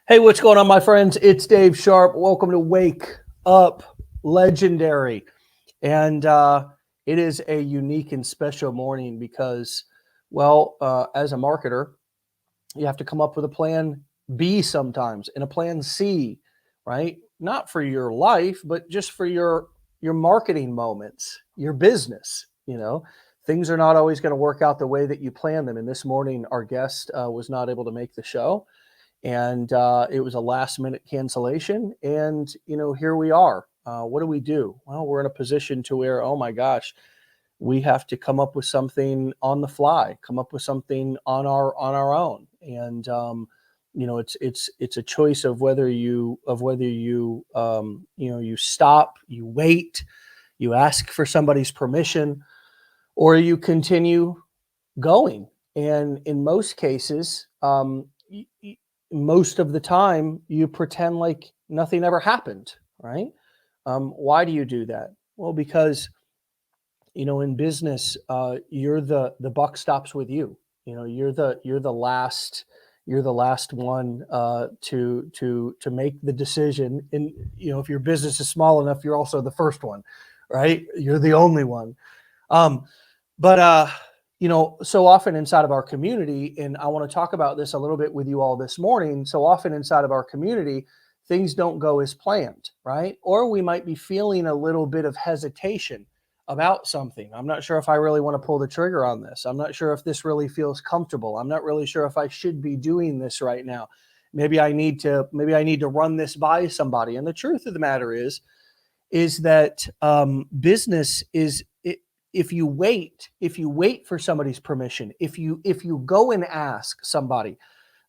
Hey, what's going on, my friends? It's Dave Sharpe. Welcome to Wake Up Legendary. And it is a unique and special morning because, as a marketer, you have to come up with a plan B sometimes and a plan C, right? Not for your life, but just for your marketing moments, your business. Things are not always going to work out the way that you plan them. And this morning, our guest was not able to make the show, and it was a last minute cancellation. And here we are. What do we do? Well, we're in a position to where, oh my gosh, we have to come up with something on the fly, come up with something on our own. And it's a choice of whether you you stop, you wait, you ask for somebody's permission, or you continue going. And in most cases, most of the time, you pretend like nothing ever happened, right? Why do you do that? Well, because in business, you're the buck stops with you. You're the last one to make the decision. And if your business is small enough, you're also the first one, right? You're the only one. But so often inside of our community, and I want to talk about this a little bit with you all this morning. So often inside of our community, things don't go as planned, right? Or we might be feeling a little bit of hesitation about something. I'm not sure if I really want to pull the trigger on this. I'm not sure if this really feels comfortable. I'm not really sure if I should be doing this right now. Maybe I need to run this by somebody. And the truth of the matter is that business is, if you wait for somebody's permission, if you go and ask somebody,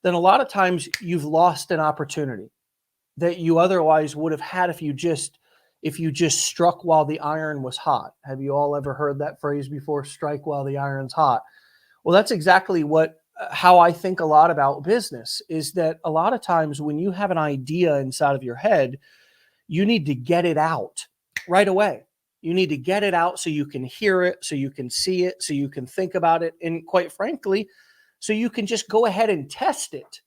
then a lot of times you've lost an opportunity that you otherwise would have had if you just struck while the iron was hot. Have you all ever heard that phrase before? Strike while the iron's hot. Well, that's exactly how I think a lot about business, is that a lot of times when you have an idea inside of your head, you need to get it out right away. You need to get it out so you can hear it, so you can see it, so you can think about it, and quite frankly, so you can just go ahead and test it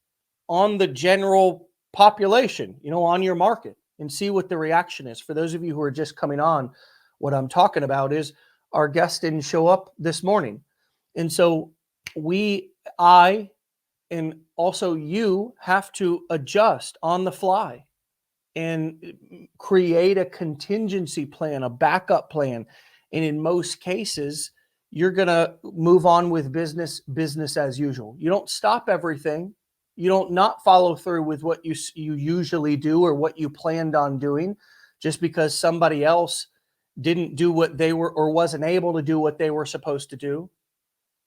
on the general population, on your market, and see what the reaction is. For those of you who are just coming on, what I'm talking about is our guest didn't show up this morning. And so I, and also you, have to adjust on the fly and create a contingency plan, a backup plan. And in most cases, you're going to move on with business as usual. You don't stop everything. You don't not follow through with what you usually do or what you planned on doing just because somebody else didn't do what they were, or wasn't able to do what they were supposed to do.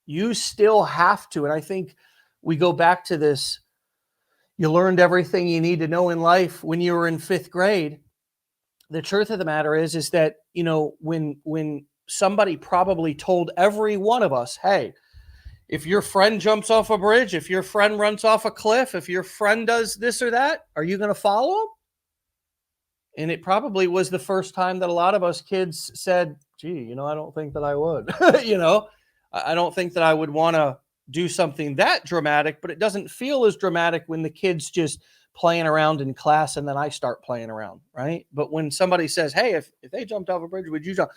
You still have to. And I think we go back to this. You learned everything you need to know in life when you were in 5th grade. The truth of the matter is that, when somebody probably told every one of us, hey, if your friend jumps off a bridge, if your friend runs off a cliff, if your friend does this or that, are you going to follow him? And it probably was the first time that a lot of us kids said, gee, I don't think that I would. I don't think that I would want to do something that dramatic, but it doesn't feel as dramatic when the kid's just playing around in class and then I start playing around, right? But when somebody says, hey, if they jumped off a bridge, would you jump?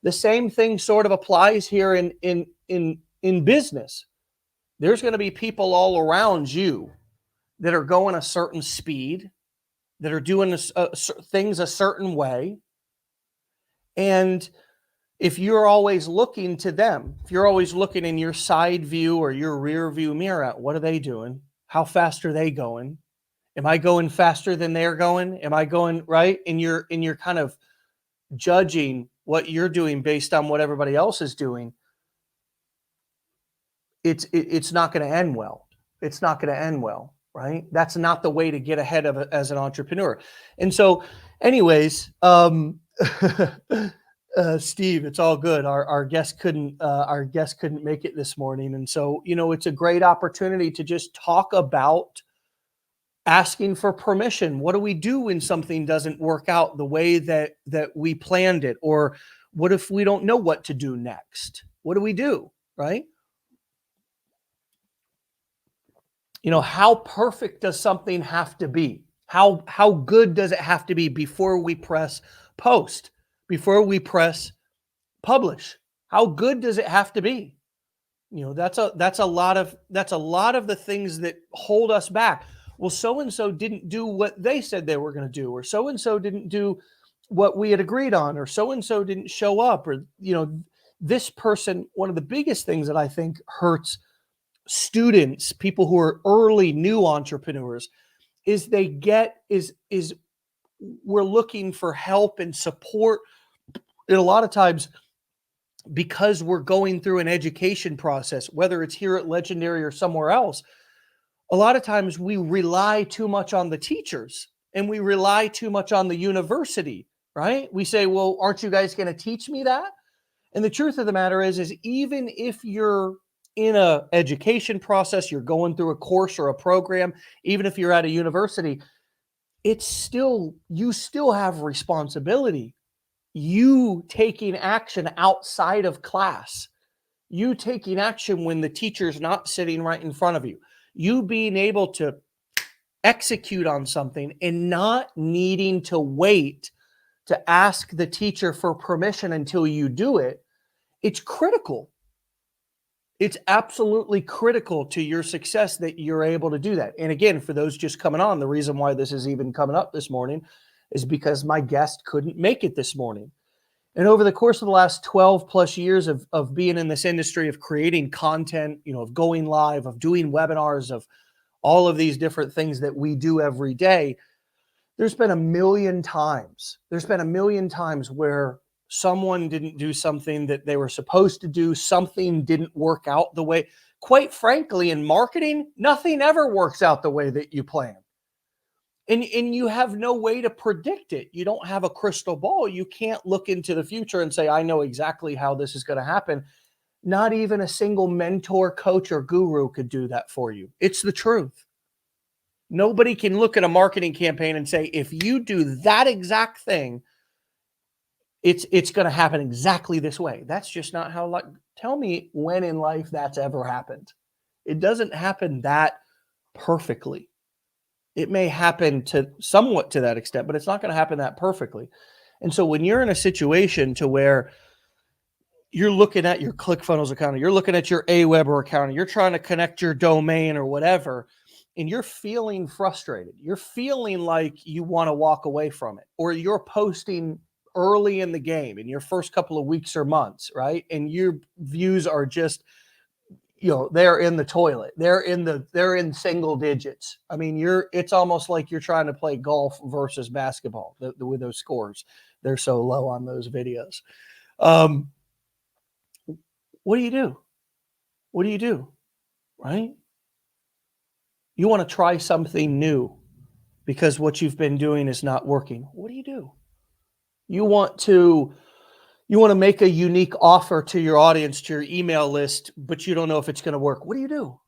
The same thing sort of applies here in business. There's going to be people all around you that are going a certain speed, that are doing things a certain way. And if you're always looking to them, if you're always looking in your side view or your rear view mirror at what are they doing? How fast are they going? Am I going faster than they're going? Am I going right? And you're kind of judging what you're doing based on what everybody else is doing. It's not going to end well. It's not going to end well, right? That's not the way to get ahead of it as an entrepreneur. And so, anyways, Steve, it's all good. Our guest couldn't make it this morning, and so it's a great opportunity to just talk about asking for permission. What do we do when something doesn't work out the way that we planned it? Or what if we don't know what to do next? What do we do, right? How perfect does something have to be? How good does it have to be before we press post, before we press publish? How good does it have to be? That's a lot of the things that hold us back. Well, so and so didn't do what they said they were going to do, or so and so didn't do what we had agreed on, or so and so didn't show up, or this person. One of the biggest things that I think hurts students, people who are early new entrepreneurs, is they get is we're looking for help and support, and a lot of times, because we're going through an education process, whether it's here at Legendary or somewhere else, a lot of times we rely too much on the teachers and we rely too much on the university, right? We say, well, aren't you guys going to teach me that? And the truth of the matter is even if you're in a education process, you're going through a course or a program, even if you're at a university, you still have responsibility. You taking action outside of class, you taking action when the teacher's not sitting right in front of you, you being able to execute on something and not needing to wait to ask the teacher for permission until you do it. It's critical. It's absolutely critical to your success that you're able to do that. And again, for those just coming on, the reason why this is even coming up this morning is because my guest couldn't make it this morning. And over the course of the last 12 plus years of being in this industry, of creating content, of going live, of doing webinars, of all of these different things that we do every day, there's been a million times where someone didn't do something that they were supposed to do. Something didn't work out the way. Quite frankly, in marketing, nothing ever works out the way that you plan. And you have no way to predict it. You don't have a crystal ball. You can't look into the future and say, I know exactly how this is going to happen. Not even a single mentor, coach, or guru could do that for you. It's the truth. Nobody can look at a marketing campaign and say, if you do that exact thing, it's going to happen exactly this way. That's just not how. Tell me when in life that's ever happened. It doesn't happen that perfectly. It may happen to somewhat to that extent, but it's not going to happen that perfectly. And so when you're in a situation to where you're looking at your ClickFunnels account, or you're looking at your Aweber account, or you're trying to connect your domain or whatever, and you're feeling frustrated, you're feeling like you want to walk away from it, or you're posting early in the game in your first couple of weeks or months, right? And your views are just, they're in the toilet. They're in single digits. I mean, it's almost like you're trying to play golf versus basketball with those scores. They're so low on those videos. What do you do? What do you do? Right? You want to try something new because what you've been doing is not working. What do you do? You want to make a unique offer to your audience, to your email list, but you don't know if it's going to work. What do you do?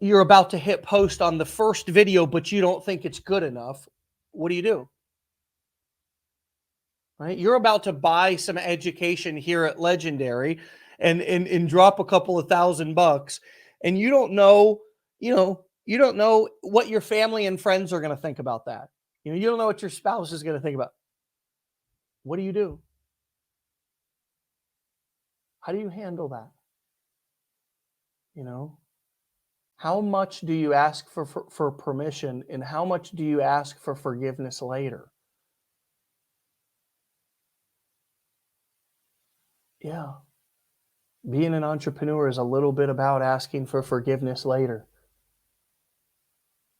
You're about to hit post on the first video, but you don't think it's good enough. What do you do? Right? You're about to buy some education here at Legendary and drop a couple of $1,000, and you don't know what your family and friends are going to think about that. You don't know what your spouse is going to think about. What do you do? How do you handle that? How much do you ask for permission, and how much do you ask for forgiveness later? Yeah. Being an entrepreneur is a little bit about asking for forgiveness later.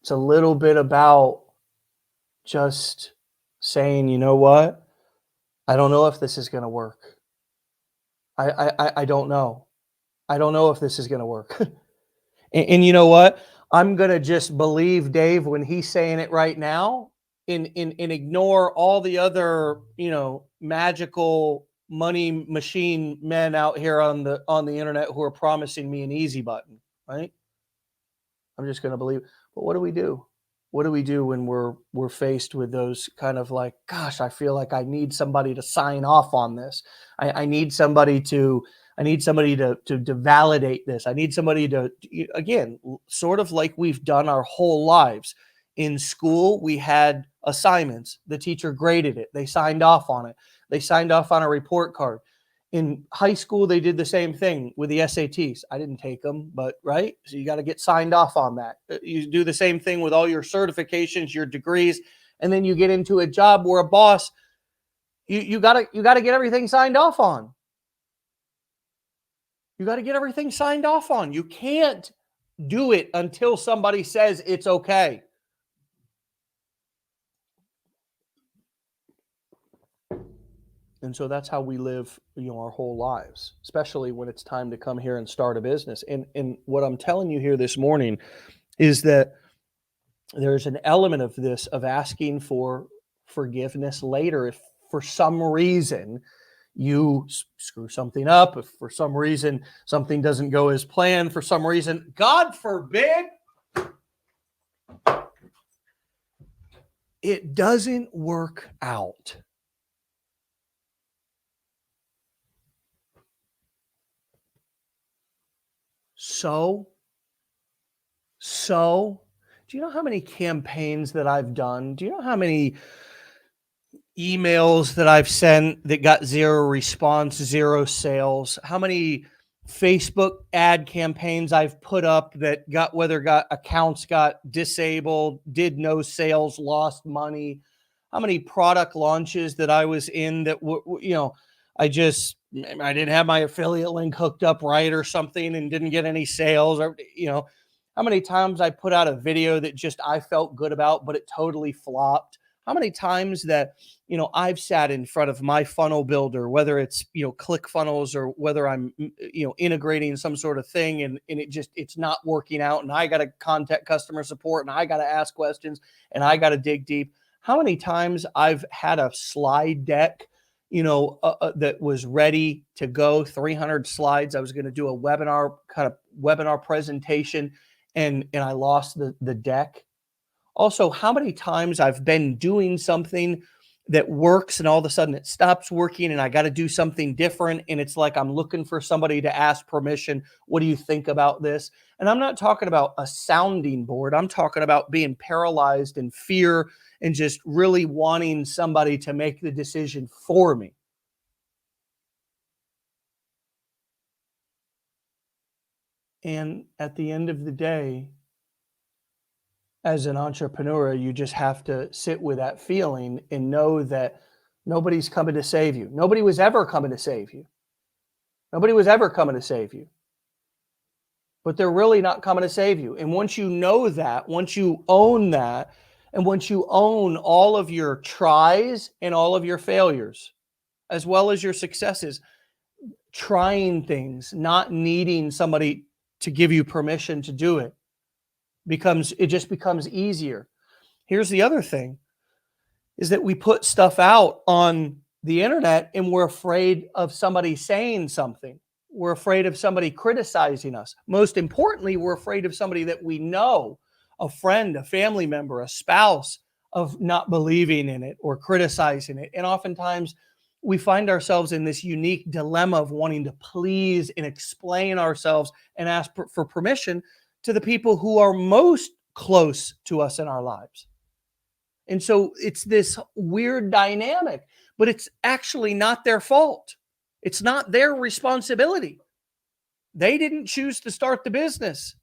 It's a little bit about just saying, you know what? I don't know if this is going to work. I don't know. I don't know if this is going to work. And you know what? I'm going to just believe Dave when he's saying it right now, and ignore all the other, magical money machine men out here on the internet who are promising me an easy button, right? I'm just going to believe. But what do we do? What do we do when we're faced with those kind of like, gosh, I feel like I need somebody to sign off on this. I need somebody to I need somebody to validate this. I need somebody to, again, sort of like we've done our whole lives. In school, we had assignments. The teacher graded it. They signed off on it. They signed off on a report card. In high school, they did the same thing with the SATs. I didn't take them, but right? So you got to get signed off on that. You do the same thing with all your certifications, your degrees, and then you get into a job where a boss, you got to get everything signed off on. You got to get everything signed off on. You can't do it until somebody says it's okay. And so that's how we live, our whole lives, especially when it's time to come here and start a business. And what I'm telling you here this morning is that there's an element of this, of asking for forgiveness later. If for some reason you screw something up, if for some reason something doesn't go as planned, for some reason, God forbid, it doesn't work out. So, do you know how many campaigns that I've done? Do you know how many emails that I've sent that got zero response, zero sales? How many Facebook ad campaigns I've put up that got accounts got disabled, did no sales, lost money? How many product launches that I was in that I didn't have my affiliate link hooked up right or something and didn't get any sales, or how many times I put out a video that just I felt good about, but it totally flopped? How many times that, I've sat in front of my funnel builder, whether it's, ClickFunnels or whether I'm, integrating some sort of thing and it's not working out, and I got to contact customer support and I got to ask questions and I got to dig deep. How many times I've had a slide deck, that was ready to go, 300 slides. I was going to do a webinar presentation and I lost the deck. Also, how many times I've been doing something that works and all of a sudden it stops working and I got to do something different. And it's like, I'm looking for somebody to ask permission. What do you think about this? And I'm not talking about a sounding board. I'm talking about being paralyzed in fear and just really wanting somebody to make the decision for me. And at the end of the day, as an entrepreneur, you just have to sit with that feeling and know that nobody's coming to save you. Nobody was ever coming to save you. Nobody was ever coming to save you. But they're really not coming to save you. And once you know that, once you own that, and once you own all of your tries and all of your failures, as well as your successes, trying things, not needing somebody to give you permission to do it, it just becomes easier. Here's the other thing, is that we put stuff out on the internet and we're afraid of somebody saying something. We're afraid of somebody criticizing us. Most importantly, we're afraid of somebody that we know, a friend, a family member, a spouse, of not believing in it or criticizing it. And oftentimes we find ourselves in this unique dilemma of wanting to please and explain ourselves and ask for permission to the people who are most close to us in our lives. And so it's this weird dynamic, but it's actually not their fault. It's not their responsibility. They didn't choose to start the business.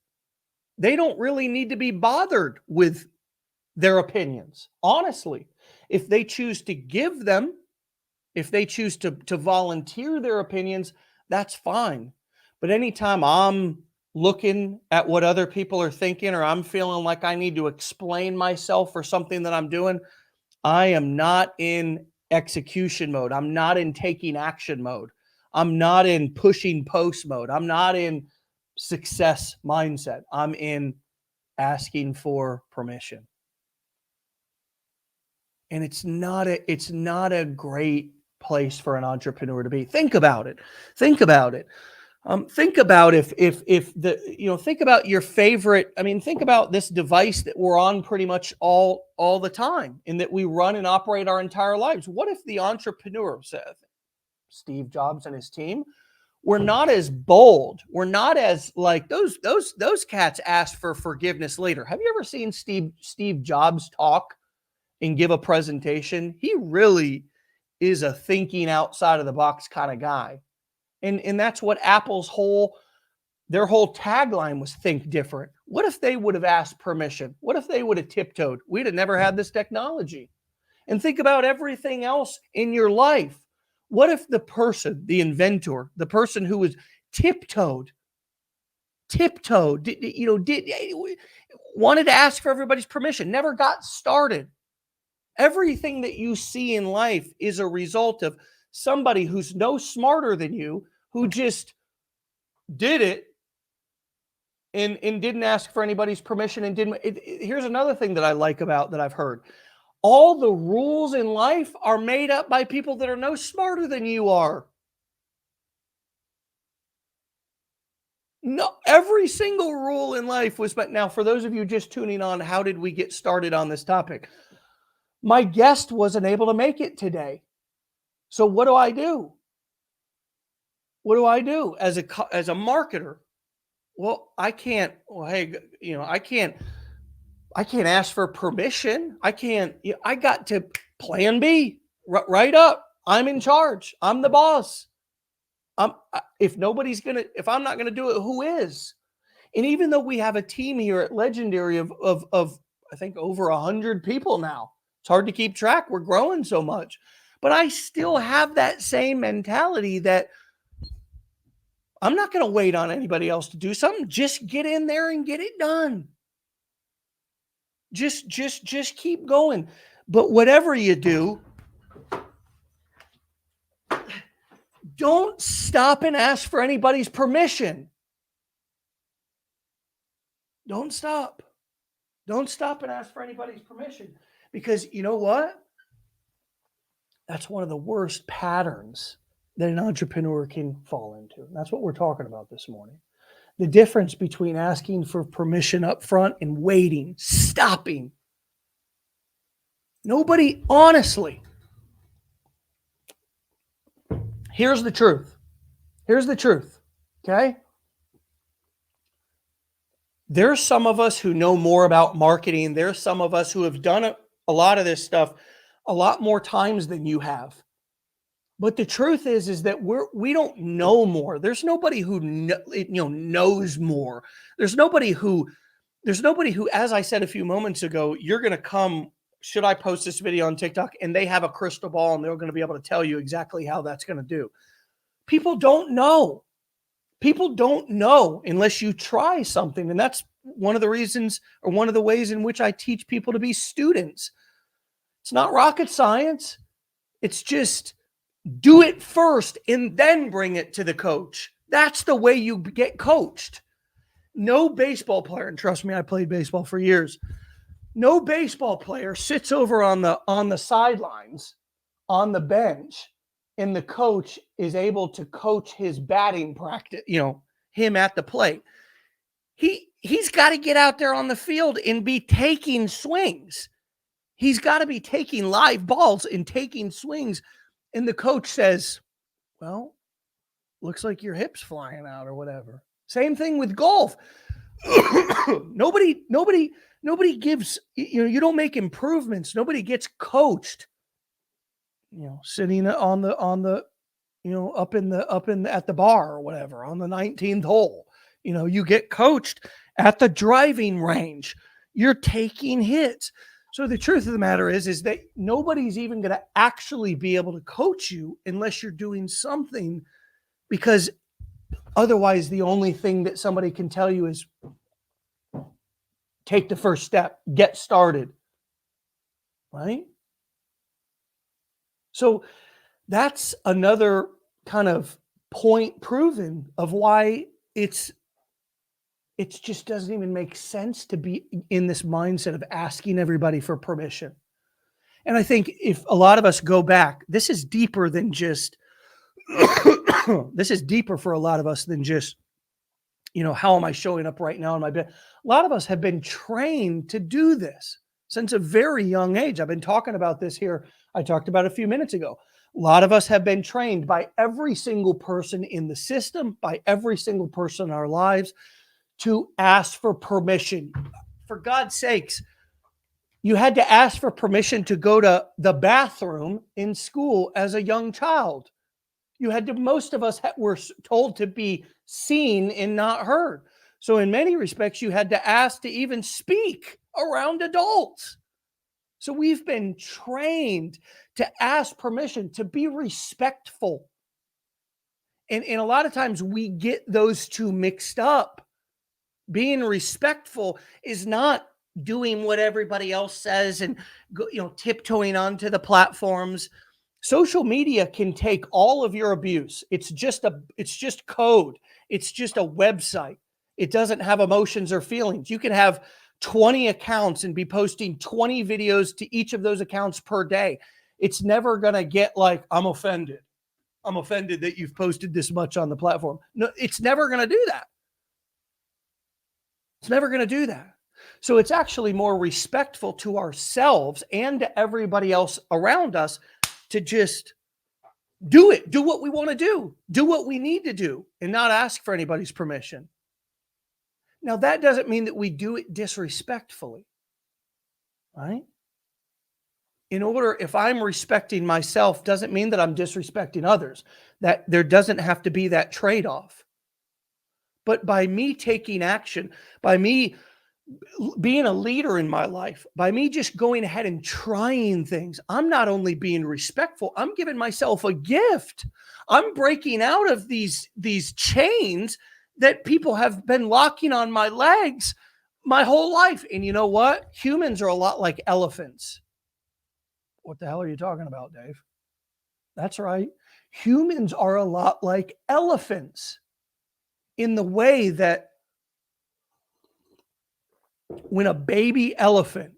They don't really need to be bothered with their opinions. Honestly, if they choose to give them, if they choose to volunteer their opinions, that's fine. But anytime I'm looking at what other people are thinking, or I'm feeling like I need to explain myself for something that I'm doing, I am not in execution mode. I'm not in taking action mode. I'm not in pushing post mode. I'm not in success mindset. I'm in asking for permission. And it's not a great place for an entrepreneur to be. Think about it. Think about it. Think about think about your favorite. Think about this device that we're on pretty much all the time, and that we run and operate our entire lives. What if the entrepreneur, Steve Jobs and his team, we're not as bold. We're not as like those cats ask for forgiveness later. Have you ever seen Steve Jobs talk and give a presentation? He really is a thinking outside of the box kind of guy. And that's what Apple's their whole tagline was, think different. What if they would have asked permission? What if they would have tiptoed? We'd have never had this technology. And think about everything else in your life. What if the person, the inventor, the person who was tiptoed, wanted to ask for everybody's permission, never got started. Everything that you see in life is a result of somebody who's no smarter than you, who just did it and didn't ask for anybody's permission and didn't. Here's another thing that I like about that I've heard. All the rules in life are made up by people that are no smarter than you are. No, every single rule in life was, but now for those of you just tuning on, how did we get started on this topic? My guest wasn't able to make it today. So what do I do? What do I do as a marketer? Well, I can't, I can't ask for permission. I got to plan B, right up. I'm in charge. I'm the boss. If I'm not going to do it, who is? And even though we have a team here at Legendary of I think over 100 people now, it's hard to keep track. We're growing so much, but I still have that same mentality that I'm not going to wait on anybody else to do something. Just get in there and get it done. Just keep going. But whatever you do, don't stop and ask for anybody's permission. Don't stop. Don't stop and ask for anybody's permission. Because you know what? That's one of the worst patterns that an entrepreneur can fall into. And that's what we're talking about this morning. The difference between asking for permission up front and waiting, stopping. Nobody, honestly. Here's the truth. Here's the truth. Okay? There's some of us who know more about marketing. There's some of us who have done a lot of this stuff a lot more times than you have. But the truth is that we don't know more. There's nobody who knows more. There's nobody who, as I said a few moments ago, you're going to come, should I post this video on TikTok, and they have a crystal ball and they're going to be able to tell you exactly how that's going to do. People don't know. People don't know unless you try something. And that's one of the reasons, or one of the ways in which I teach people to be students. It's not rocket science. It's just do it first and then bring it to the coach. That's the way you get coached. No baseball player, and trust me, I played baseball for years. No baseball player sits over on the sidelines, on the bench, and the coach is able to coach his batting practice, him at the plate. He's got to get out there on the field and be taking swings. He's got to be taking live balls and taking swings. And the coach says, well, looks like your hip's flying out or whatever. Same thing with golf. Nobody gives, you don't make improvements. Nobody gets coached, sitting on the, at the bar or whatever on the 19th hole. You get coached at the driving range. You're taking hits. So the truth of the matter is that nobody's even going to actually be able to coach you unless you're doing something, because otherwise the only thing that somebody can tell you is take the first step, get started, right? So that's another kind of point proven of why it just doesn't even make sense to be in this mindset of asking everybody for permission. And I think if a lot of us go back, this is deeper than just, this is deeper for a lot of us than just, how am I showing up right now in my bed? A lot of us have been trained to do this since a very young age. I've been talking about this here. I talked about it a few minutes ago. A lot of us have been trained by every single person in the system, by every single person in our lives, to ask for permission. For God's sakes, you had to ask for permission to go to the bathroom in school as a young child. You had to, most of us were told to be seen and not heard. So in many respects, you had to ask to even speak around adults. So we've been trained to ask permission, to be respectful. And a lot of times we get those two mixed up. Being respectful is not doing what everybody else says and tiptoeing onto the platforms. Social media can take all of your abuse. It's just code. It's just a website. It doesn't have emotions or feelings. You can have 20 accounts and be posting 20 videos to each of those accounts per day. It's never going to get like, I'm offended. I'm offended that you've posted this much on the platform. No, it's never going to do that. It's never going to do that. So it's actually more respectful to ourselves and to everybody else around us to just do it. Do what we want to do. Do what we need to do and not ask for anybody's permission. Now, that doesn't mean that we do it disrespectfully, right? If I'm respecting myself, doesn't mean that I'm disrespecting others. That there doesn't have to be that trade-off. But by me taking action, by me being a leader in my life, by me just going ahead and trying things, I'm not only being respectful, I'm giving myself a gift. I'm breaking out of these chains that people have been locking on my legs my whole life. And you know what? Humans are a lot like elephants. What the hell are you talking about, Dave? That's right. Humans are a lot like elephants in the way that when a baby elephant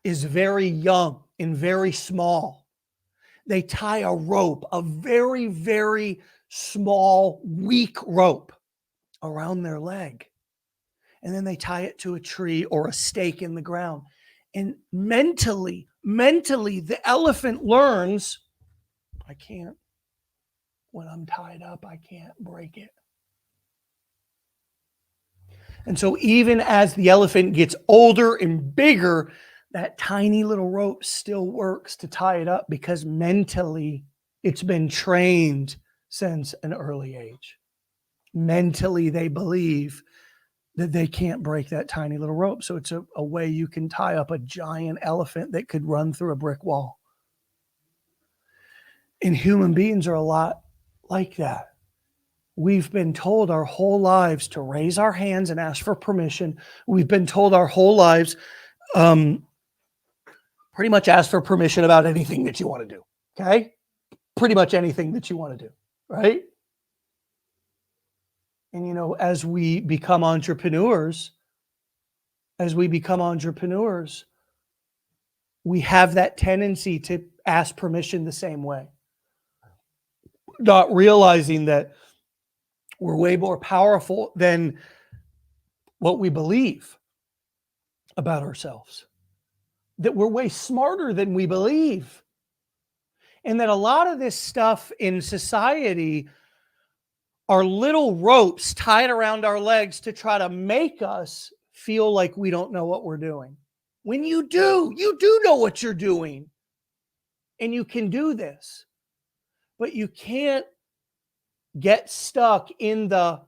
is very young and very small, they tie a rope, a very, very small, weak rope around their leg. And then they tie it to a tree or a stake in the ground. And mentally, the elephant learns, I can't, when I'm tied up, I can't break it. And so even as the elephant gets older and bigger, that tiny little rope still works to tie it up because mentally it's been trained since an early age. Mentally, they believe that they can't break that tiny little rope. So it's a way you can tie up a giant elephant that could run through a brick wall. And human beings are a lot like that. We've been told our whole lives to raise our hands and ask for permission. We've been told our whole lives pretty much ask for permission about anything that you want to do. Okay? Pretty much anything that you want to do. Right? And, as we become entrepreneurs, we have that tendency to ask permission the same way. Not realizing that we're way more powerful than what we believe about ourselves. That we're way smarter than we believe. And that a lot of this stuff in society are little ropes tied around our legs to try to make us feel like we don't know what we're doing. When you do know what you're doing. And you can do this. But you can't get stuck in the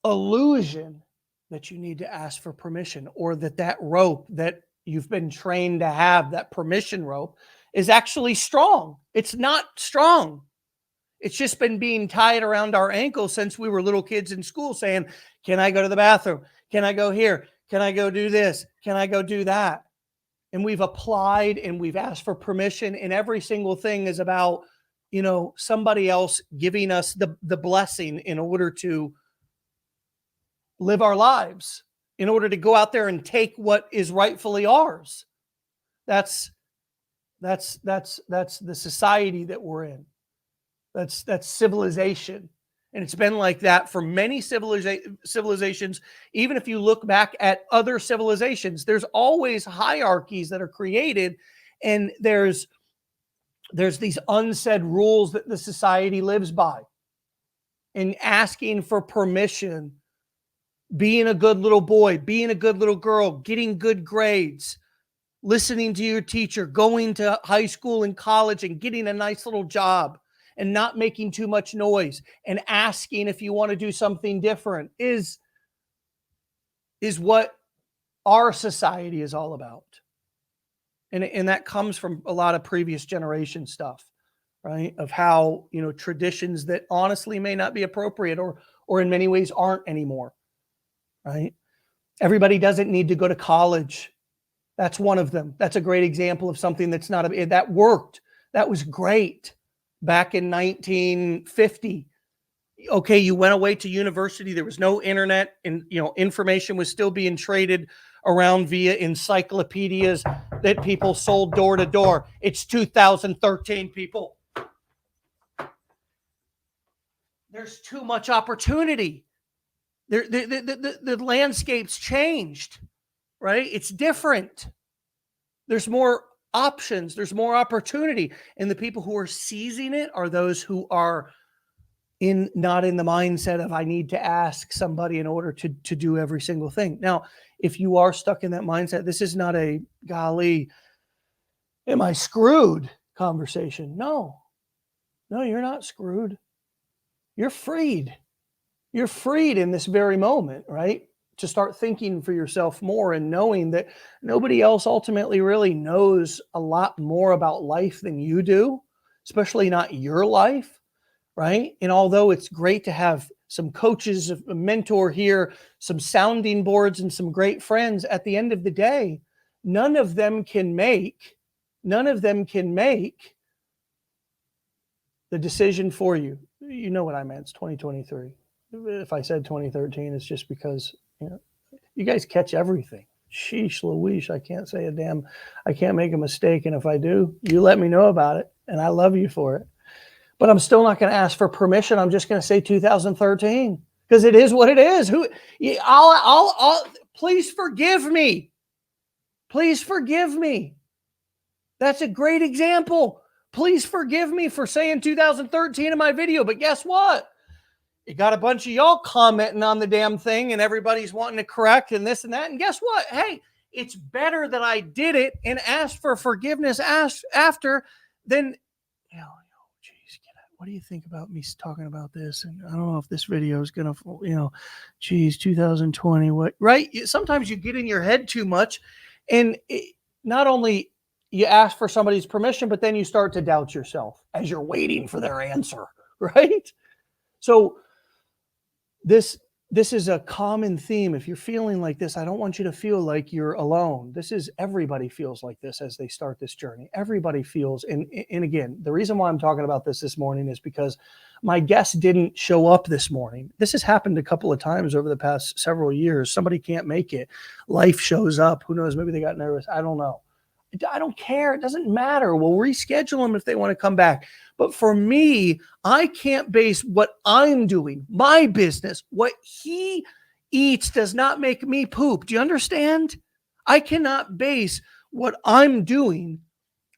illusion that you need to ask for permission, or that rope that you've been trained to have, that permission rope, is actually strong. It's not strong. It's just been being tied around our ankles since we were little kids in school saying, can I go to the bathroom? Can I go here? Can I go do this? Can I go do that? And we've applied and we've asked for permission, and every single thing is about, somebody else giving us the blessing in order to live our lives, in order to go out there and take what is rightfully ours. That's the society that we're in. That's civilization. And it's been like that for many civilizations. Even if you look back at other civilizations, there's always hierarchies that are created, and there's There's these unsaid rules that the society lives by. And asking for permission, being a good little boy, being a good little girl, getting good grades, listening to your teacher, going to high school and college and getting a nice little job and not making too much noise and asking if you want to do something different is what our society is all about. And that comes from a lot of previous generation stuff, right? Of how, traditions that honestly may not be appropriate or in many ways aren't anymore, right? Everybody doesn't need to go to college. That's one of them. That's a great example of something that's not that worked. That was great back in 1950. Okay, you went away to university. There was no internet, and information was still being traded around via encyclopedias that people sold door to door. It's 2013, people. There's too much opportunity. The landscape's changed, right? It's different. There's more options. There's more opportunity. And the people who are seizing it are those who are not in the mindset of I need to ask somebody in order to do every single thing. Now, if you are stuck in that mindset, this is not a golly, am I screwed conversation. No, you're not screwed. You're freed. You're freed in this very moment, right? To start thinking for yourself more and knowing that nobody else ultimately really knows a lot more about life than you do, especially not your life, right? And although it's great to have some coaches, a mentor here, some sounding boards, and some great friends, at the end of the day, none of them can make the decision for you. You know what I meant. It's 2023. If I said 2013, it's just because you guys catch everything. Sheesh Louise, I can't make a mistake. And if I do, you let me know about it. And I love you for it. But I'm still not going to ask for permission. I'm just going to say 2013 because it is what it is. Please forgive me. Please forgive me. That's a great example. Please forgive me for saying 2013 in my video. But guess what? You got a bunch of y'all commenting on the damn thing and everybody's wanting to correct and this and that. And guess what? Hey, it's better that I did it and asked for forgiveness after than, geez, what do you think about me talking about this? And I don't know if this video is going to, geez, 2020, what, right? Sometimes you get in your head too much and not only you ask for somebody's permission, but then you start to doubt yourself as you're waiting for their answer, right? So this is a common theme. If you're feeling like this, I don't want you to feel like you're alone. Everybody feels like this as they start this journey. Everybody feels, and again, the reason why I'm talking about this morning is because my guest didn't show up this morning. This has happened a couple of times over the past several years. Somebody can't make it. Life shows up. Who knows? Maybe they got nervous. I don't know. I don't care. It doesn't matter. We'll reschedule them if they want to come back. But for me, I can't base what I'm doing, my business, what he eats does not make me poop. Do you understand? I cannot base what I'm doing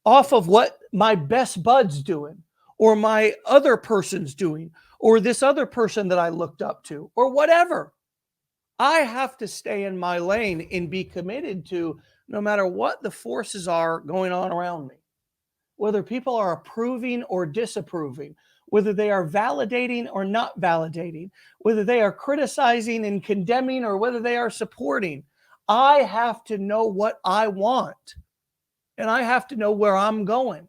off of what my best bud's doing or my other person's doing or this other person that I looked up to or whatever. I have to stay in my lane and be committed to no matter what the forces are going on around me, whether people are approving or disapproving, whether they are validating or not validating, whether they are criticizing and condemning or whether they are supporting. I have to know what I want and I have to know where I'm going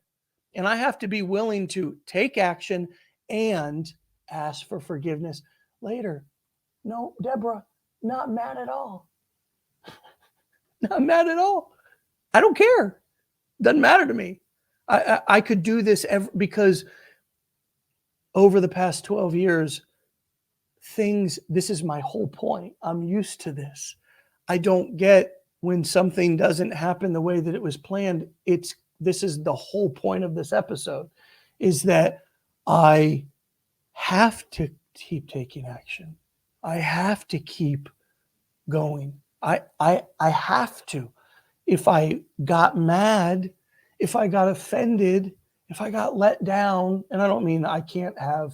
and I have to be willing to take action and ask for forgiveness later. No, Deborah, not mad at all. Not mad at all. I don't care. Doesn't matter to me. I could do this because over the past 12 years, this is my whole point. I'm used to this. I don't get when something doesn't happen the way that it was planned. This is the whole point of this episode, is that I have to keep taking action. I have to keep going. I have to. If I got mad, if I got offended, if I got let down, and I don't mean I can't have,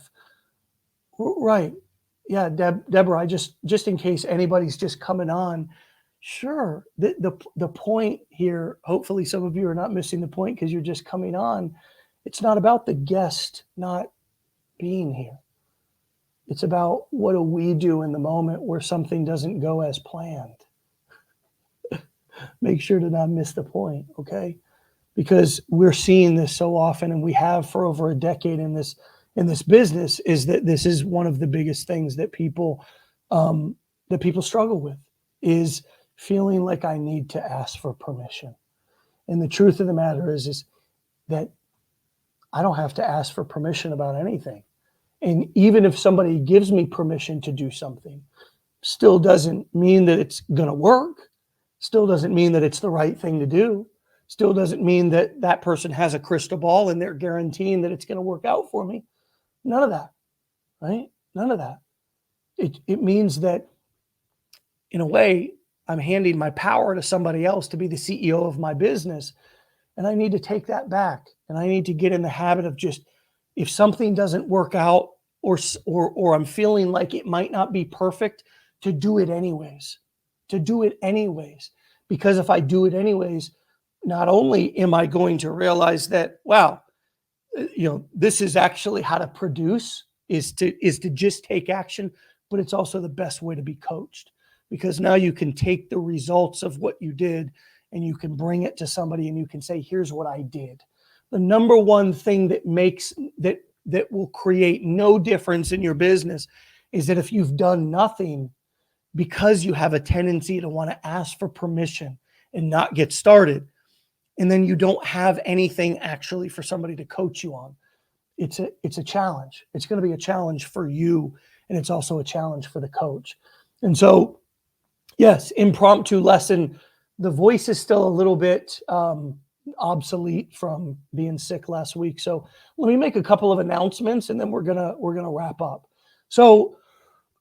right. Yeah, Deborah, just in case anybody's just coming on, sure. The point here, hopefully some of you are not missing the point because you're just coming on. It's not about the guest not being here. It's about what do we do in the moment where something doesn't go as planned. Make sure to not miss the point, okay? Because we're seeing this so often, and we have for over a decade in this business, is that this is one of the biggest things that people struggle with, is feeling like I need to ask for permission. And the truth of the matter is that I don't have to ask for permission about anything. And even if somebody gives me permission to do something, still doesn't mean that it's going to work. Still doesn't mean that it's the right thing to do. Still doesn't mean that that person has a crystal ball and they're guaranteeing that it's going to work out for me. None of that, right? None of that. It means that, in a way, I'm handing my power to somebody else to be the CEO of my business. And I need to take that back. And I need to get in the habit of just, if something doesn't work out, or I'm feeling like it might not be perfect, to do it anyways. To do it anyways. Because if I do it anyways, not only am I going to realize that, wow, this is actually how to produce, is to just take action, but it's also the best way to be coached, because now you can take the results of what you did and you can bring it to somebody and you can say, here's what I did. The number one thing that will create no difference in your business is that if you've done nothing, because you have a tendency to want to ask for permission and not get started, and then you don't have anything actually for somebody to coach you on. It's a challenge. It's going to be a challenge for you, and it's also a challenge for the coach. And so, yes, impromptu lesson. The voice is still a little bit obsolete from being sick last week. So let me make a couple of announcements, and then we're gonna wrap up. So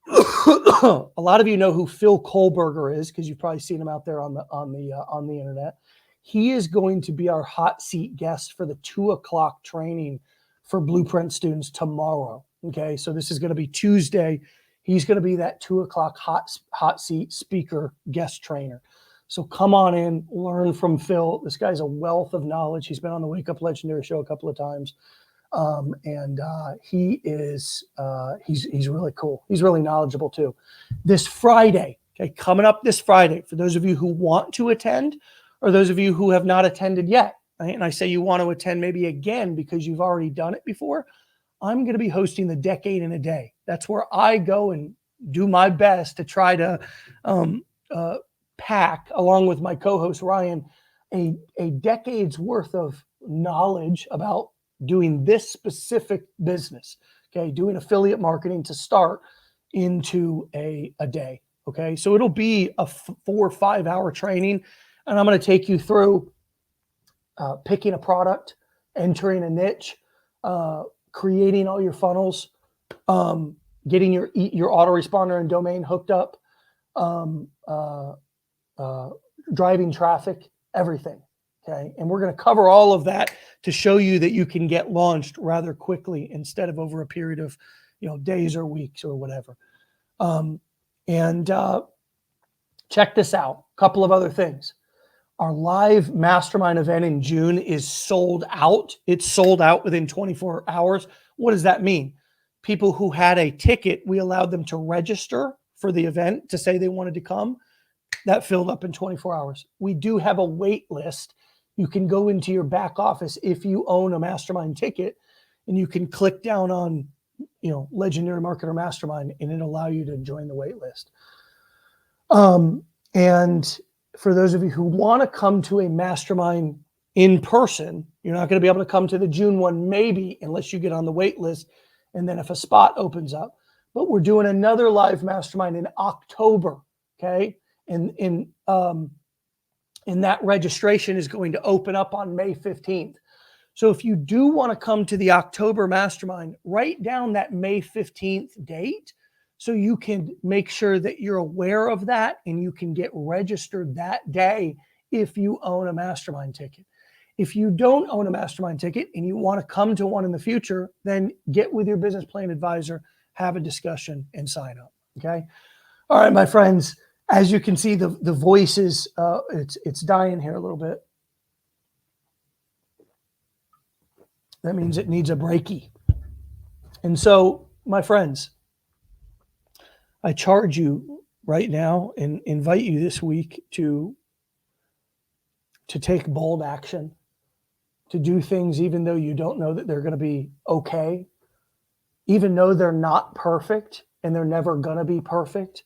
a lot of you know who Phil Kohlberger is, because you've probably seen him out there on the internet. He is going to be our hot seat guest for the 2:00 training for Blueprint students tomorrow. Okay, so this is going to be Tuesday. He's going to be that 2:00 hot seat speaker guest trainer. So come on in, learn from Phil. This guy's a wealth of knowledge. He's been on the Wake Up Legendary show a couple of times. He's really cool. He's really knowledgeable too. This Friday, okay, coming up this Friday, for those of you who want to attend, or those of you who have not attended yet, right? And I say you want to attend maybe again because you've already done it before, I'm going to be hosting the Decade in a Day. That's where I go and do my best to try to pack, along with my co-host Ryan, a decade's worth of knowledge about doing this specific business, okay, doing affiliate marketing to start, into a day, okay? So it'll be a 4 or 5 hour training, and I'm going to take you through picking a product, entering a niche, creating all your funnels, getting your autoresponder and domain hooked up, driving traffic, everything. Okay. And we're going to cover all of that to show you that you can get launched rather quickly instead of over a period of, days or weeks or whatever. Check this out. A couple of other things. Our live mastermind event in June is sold out. It's sold out within 24 hours. What does that mean? People who had a ticket, we allowed them to register for the event to say they wanted to come. That filled up in 24 hours. We do have a wait list. You can go into your back office if you own a mastermind ticket, and you can click down on, Legendary Marketer Mastermind, and it'll allow you to join the wait list. And for those of you who want to come to a mastermind in person, you're not going to be able to come to the June one, maybe, unless you get on the wait list, and then if a spot opens up. But we're doing another live mastermind in October, okay? And that registration is going to open up on May 15th. So if you do want to come to the October mastermind, write down that May 15th date so you can make sure that you're aware of that and you can get registered that day if you own a mastermind ticket. If you don't own a mastermind ticket and you want to come to one in the future, then get with your business plan advisor, have a discussion, and sign up. Okay. All right, my friends. As you can see, the voice is it's dying here a little bit. That means it needs a breakie. And so, my friends, I charge you right now and invite you this week to take bold action, to do things even though you don't know that they're going to be okay, even though they're not perfect and they're never going to be perfect.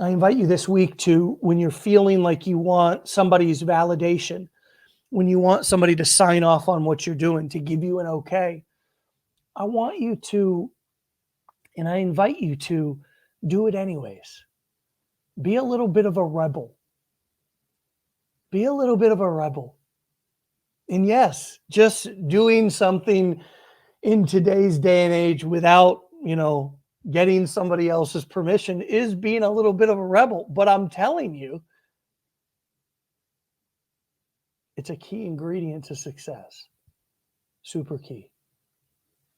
I invite you this week to, when you're feeling like you want somebody's validation, when you want somebody to sign off on what you're doing, to give you an okay, I want you to, and I invite you to do it anyways. Be a little bit of a rebel. Be a little bit of a rebel. And yes, just doing something in today's day and age without, getting somebody else's permission is being a little bit of a rebel. But I'm telling you, it's a key ingredient to success. Super key.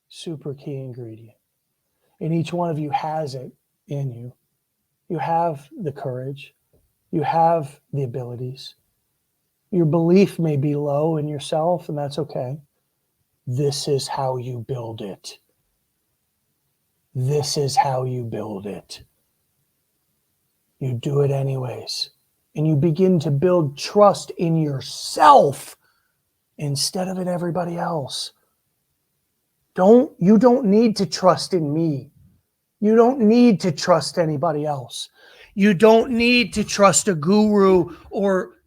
Super key ingredient. And each one of you has it in you. You have the courage. You have the abilities. Your belief may be low in yourself, and that's okay. This is how you build it. This is how you build it. You do it anyways. And you begin to build trust in yourself instead of in everybody else. You don't need to trust in me. You don't need to trust anybody else. You don't need to trust a guru, or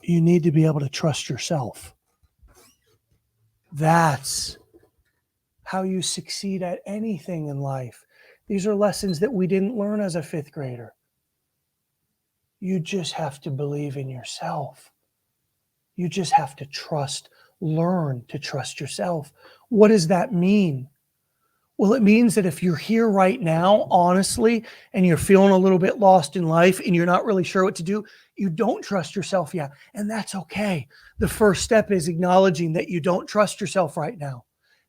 you need to be able to trust yourself. That's how you succeed at anything in life. These are lessons that we didn't learn as a fifth grader. You just have to believe in yourself. You just have to learn to trust yourself. What does that mean? Well, it means that if you're here right now, honestly, and you're feeling a little bit lost in life and you're not really sure what to do, you don't trust yourself yet. And that's okay. The first step is acknowledging that you don't trust yourself right now.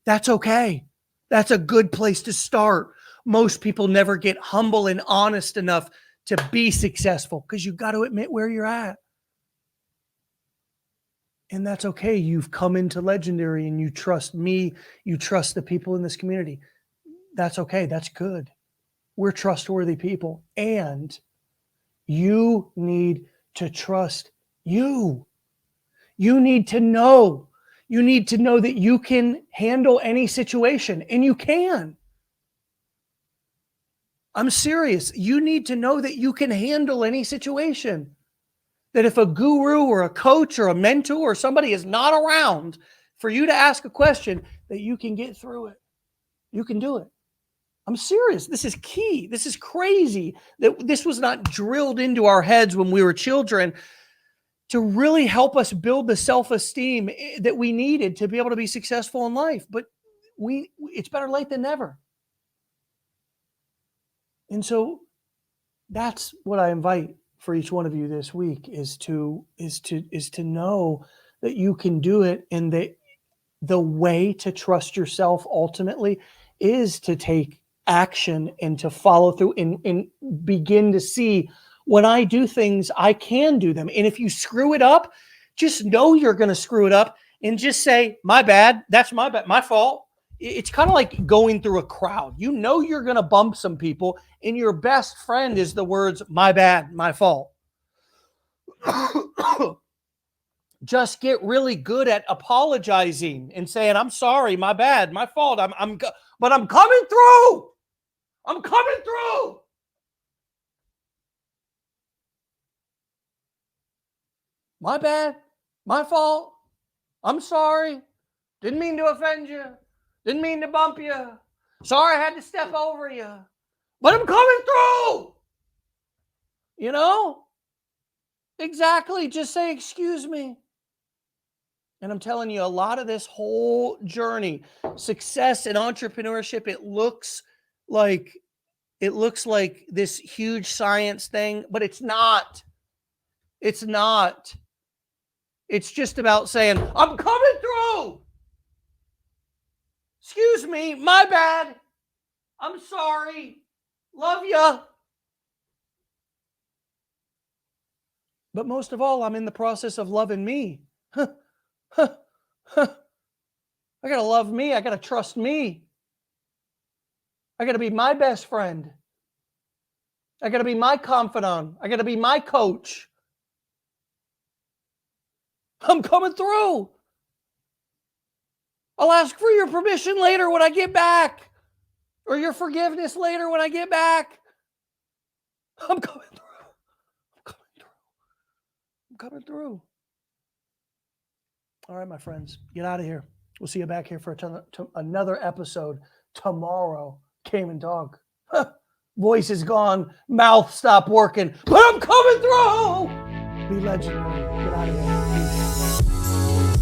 That's okay. That's a good place to start. Most people never get humble and honest enough to be successful because you've got to admit where you're at. And that's okay. You've come into Legendary and you trust me. You trust the people in this community. That's okay. That's good. We're trustworthy people. And you need to trust you. You need to know. You need to know that you can handle any situation, and you can. I'm serious. You need to know that you can handle any situation. That if a guru or a coach or a mentor or somebody is not around for you to ask a question, that you can get through it. You can do it. I'm serious. This is key. This is crazy that this was not drilled into our heads when we were children to really help us build the self-esteem that we needed to be able to be successful in life. But it's better late than never. And so that's what I invite for each one of you this week is to know that you can do it, and that the way to trust yourself ultimately is to take action and to follow through and begin to see, when I do things, I can do them. And if you screw it up, just know you're going to screw it up and just say, my bad. That's my bad. My fault. It's kind of like going through a crowd. You know you're going to bump some people, and your best friend is the words, my bad, my fault. Just get really good at apologizing and saying, I'm sorry, my bad, my fault. But I'm coming through. I'm coming through. My bad, my fault. I'm sorry. Didn't mean to offend you. Didn't mean to bump you. Sorry I had to step over you. But I'm coming through. Exactly. Just say, excuse me. And I'm telling you, a lot of this whole journey, success and entrepreneurship, it looks like this huge science thing, but it's not. It's not. It's just about saying, I'm coming through. Excuse me, my bad. I'm sorry. Love ya. But most of all, I'm in the process of loving me. I got to love me. I got to trust me. I got to be my best friend. I got to be my confidant. I got to be my coach. I'm coming through. I'll ask for your permission later when I get back, or your forgiveness later when I get back. I'm coming through. I'm coming through. I'm coming through. All right, my friends, get out of here. We'll see you back here for another episode tomorrow. Cayman dog. Voice is gone. Mouth stopped working. But I'm coming through. Be legendary. Get out of here. Peace.